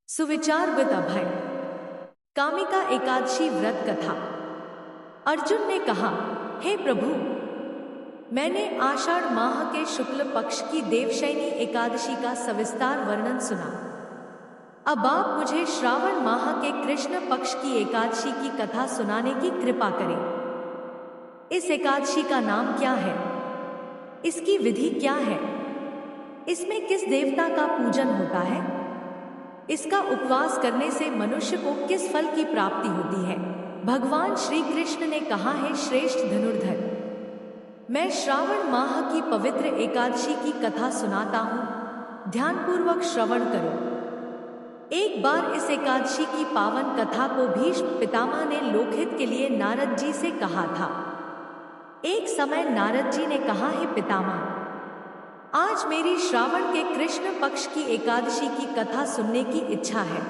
सुविचार विद अभय। कामिका एकादशी व्रत कथा। अर्जुन ने कहा, हे प्रभु, मैंने आषाढ़ माह के शुक्ल पक्ष की देवशयनी एकादशी का सविस्तार वर्णन सुना। अब आप मुझे श्रावण माह के कृष्ण पक्ष की एकादशी की कथा सुनाने की कृपा करें। इस एकादशी का नाम क्या है? इसकी विधि क्या है? इसमें किस देवता का पूजन होता है? इसका उपवास करने से मनुष्य को किस फल की प्राप्ति होती है? भगवान श्री कृष्ण ने कहा है, श्रेष्ठ धनुर्धर, मैं श्रावण माह की पवित्र एकादशी की कथा सुनाता हूँ, ध्यानपूर्वक श्रवण करो। एक बार इस एकादशी की पावन कथा को भीष्म पितामह ने लोकहित के लिए नारद जी से कहा था। एक समय नारद जी ने कहा, है पितामह, आज मेरी श्रावण के कृष्ण पक्ष की एकादशी की कथा सुनने की इच्छा है,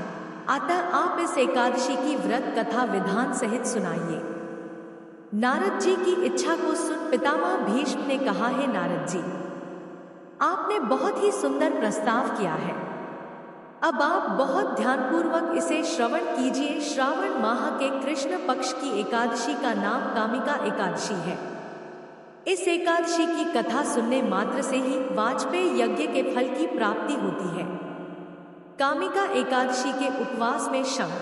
अतः आप इस एकादशी की व्रत कथा विधान सहित सुनाइए। नारद जी की इच्छा को सुन पितामह भीष्म ने कहा, है नारद जी, आपने बहुत ही सुंदर प्रस्ताव किया है। अब आप बहुत ध्यानपूर्वक इसे श्रवण कीजिए। श्रावण माह के कृष्ण पक्ष की एकादशी का नाम कामिका एकादशी है। इस एकादशी की कथा सुनने मात्र से ही वाजपेय यज्ञ के फल की प्राप्ति होती है। कामिका एकादशी के उपवास में शंख,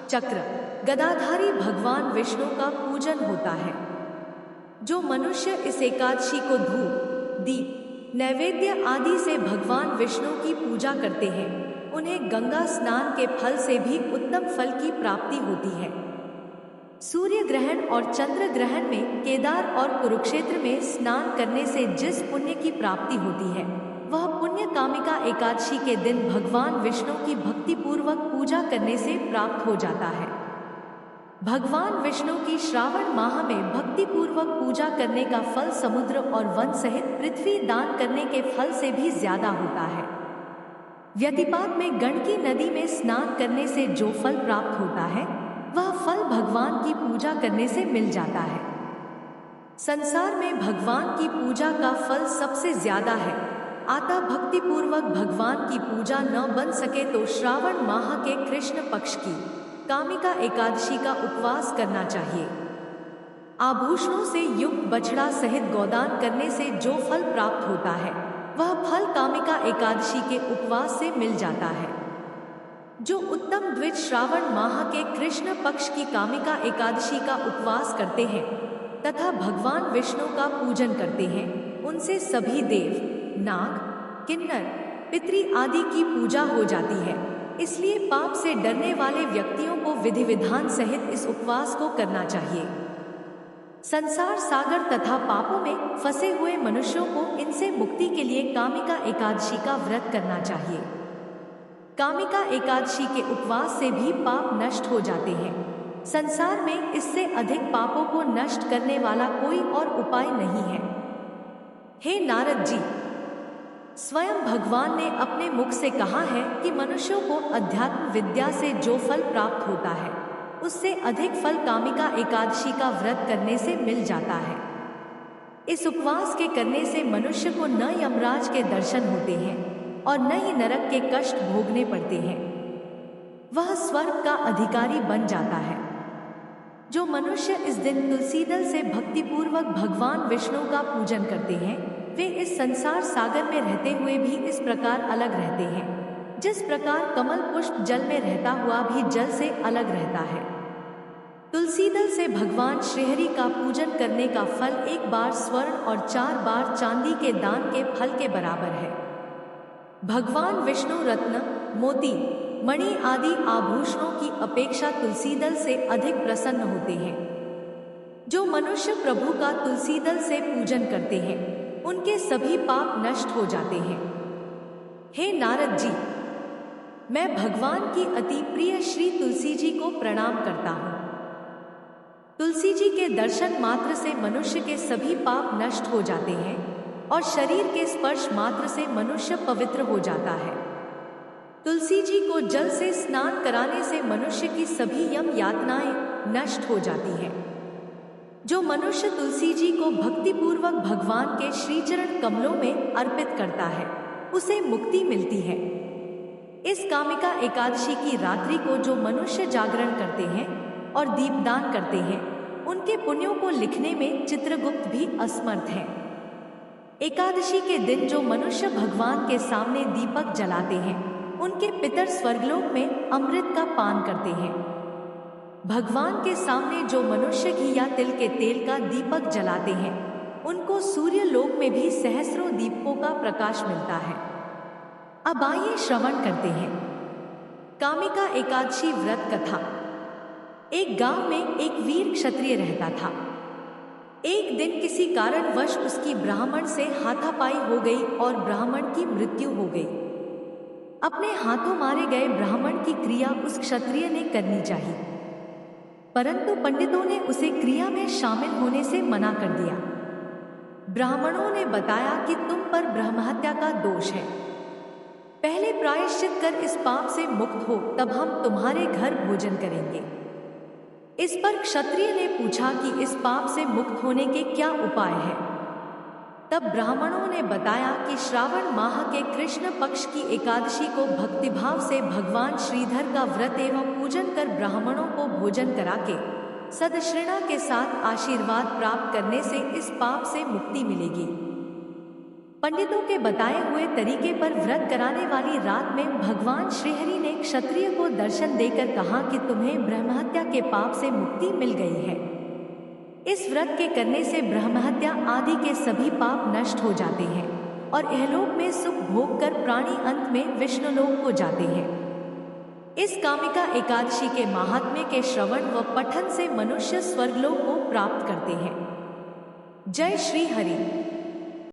चक्र, गदाधारी भगवान विष्णु का पूजन होता है। जो मनुष्य इस एकादशी को धूप, दीप, नैवेद्य आदि से भगवान विष्णु की पूजा करते हैं, उन्हें गंगा स्नान के फल से भी उत्तम फल की प्राप्ति होती है। सूर्य ग्रहण और चंद्र ग्रहण में केदार और कुरुक्षेत्र में स्नान करने से जिस पुण्य की प्राप्ति होती है, वह पुण्य कामिका एकादशी के दिन भगवान विष्णु की भक्तिपूर्वक पूजा करने से प्राप्त हो जाता है। भगवान विष्णु की श्रावण माह में भक्तिपूर्वक पूजा करने का फल समुद्र और वन सहित पृथ्वी दान करने के फल से भी ज्यादा होता है। व्यतिपात में गंडकी नदी में स्नान करने से जो फल प्राप्त होता है, वह फल भगवान की पूजा करने से मिल जाता है। संसार में भगवान की पूजा का फल सबसे ज्यादा है, अतः भक्तिपूर्वक भगवान की पूजा न बन सके तो श्रावण माह के कृष्ण पक्ष की कामिका एकादशी का उपवास करना चाहिए। आभूषणों से युक्त बछड़ा सहित गोदान करने से जो फल प्राप्त होता है, वह फल कामिका एकादशी के उपवास से मिल जाता है। जो उत्तम द्विज श्रावण माह के कृष्ण पक्ष की कामिका एकादशी का उपवास करते हैं तथा भगवान विष्णु का पूजन करते हैं, उनसे सभी देव, नाग, किन्नर, पितरी आदि की पूजा हो जाती है। इसलिए पाप से डरने वाले व्यक्तियों को विधि विधान सहित इस उपवास को करना चाहिए। संसार सागर तथा पापों में फंसे हुए मनुष्यों को इनसे मुक्ति के लिए कामिका एकादशी का व्रत करना चाहिए। कामिका एकादशी के उपवास से भी पाप नष्ट हो जाते हैं। संसार में इससे अधिक पापों को नष्ट करने वाला कोई और उपाय नहीं है। हे नारद जी, स्वयं भगवान ने अपने मुख से कहा है कि मनुष्यों को अध्यात्म विद्या से जो फल प्राप्त होता है, उससे अधिक फल कामिका एकादशी का व्रत करने से मिल जाता है। इस उपवास के करने से मनुष्य को न यमराज के दर्शन होते हैं और न ही नरक के कष्ट भोगने पड़ते हैं। वह स्वर्ग का अधिकारी बन जाता है। जो मनुष्य इस दिन तुलसी दल से भक्तिपूर्वक भगवान विष्णु का पूजन करते हैं, वे इस संसार सागर में रहते हुए भी इस प्रकार अलग रहते हैं, जिस प्रकार कमल पुष्प जल में रहता हुआ भी जल से अलग रहता है। तुलसी दल से भगवान श्रीहरि का पूजन करने का फल 1 बार स्वर्ण और 4 बार चांदी के दान के फल के बराबर है। भगवान विष्णु रत्न, मोती, मणि आदि आभूषणों की अपेक्षा तुलसी दल से अधिक प्रसन्न होते हैं। जो मनुष्य प्रभु का तुलसी दल से पूजन करते हैं, उनके सभी पाप नष्ट हो जाते हैं। हे नारद जी, मैं भगवान की अति प्रिय श्री तुलसी जी को प्रणाम करता हूँ। तुलसी जी के दर्शन मात्र से मनुष्य के सभी पाप नष्ट हो जाते हैं और शरीर के स्पर्श मात्र से मनुष्य पवित्र हो जाता है। तुलसी जी को जल से स्नान कराने से मनुष्य की सभी यम यातनाएं नष्ट हो जाती हैं। जो मनुष्य तुलसी जी को भक्तिपूर्वक भगवान के श्रीचरण कमलों में अर्पित करता है, उसे मुक्ति मिलती है। इस कामिका एकादशी की रात्रि को जो मनुष्य जागरण करते हैं और दीपदान करते हैं, उनके पुण्यों को लिखने में चित्रगुप्त भी असमर्थ है। एकादशी के दिन जो मनुष्य भगवान के सामने दीपक जलाते हैं, उनके पितर स्वर्गलोक में अमृत का पान करते हैं। भगवान के सामने जो मनुष्य घी या तिल के तेल का दीपक जलाते हैं, उनको सूर्य लोक में भी सहस्रों दीपकों का प्रकाश मिलता है। अब आइए श्रवण करते हैं कामिका एकादशी व्रत कथा। एक गांव में एक वीर क्षत्रिय रहता था। एक दिन किसी कारणवश उसकी ब्राह्मण से हाथापाई हो गई और ब्राह्मण की मृत्यु हो गई। अपने हाथों मारे गए ब्राह्मण की क्रिया उस क्षत्रिय ने करनी चाहिए, परंतु पंडितों ने उसे क्रिया में शामिल होने से मना कर दिया। ब्राह्मणों ने बताया कि तुम पर ब्रह्महत्या का दोष है, पहले प्रायश्चित कर इस पाप से मुक्त हो, तब हम तुम्हारे घर भोजन करेंगे। इस पर क्षत्रिय ने पूछा कि इस पाप से मुक्त होने के क्या उपाय है। तब ब्राह्मणों ने बताया कि श्रावण माह के कृष्ण पक्ष की एकादशी को भक्तिभाव से भगवान श्रीधर का व्रत एवं पूजन कर ब्राह्मणों को भोजन करा के सदश्रणा के साथ आशीर्वाद प्राप्त करने से इस पाप से मुक्ति मिलेगी। पंडितों के बताए हुए तरीके पर व्रत कराने वाली रात में भगवान श्रीहरि ने क्षत्रिय को दर्शन देकर कहा कि तुम्हें ब्रह्महत्या के पाप से मुक्ति मिल गई है। इस व्रत के करने से ब्रह्महत्या आदि के सभी पाप नष्ट हो जाते हैं और इहलोक में सुख भोग कर प्राणी अंत में विष्णुलोक को जाते हैं। इस कामिका एकादशी के महात्म्य के श्रवण व पठन से मनुष्य स्वर्गलोक को प्राप्त करते हैं। जय श्री हरि।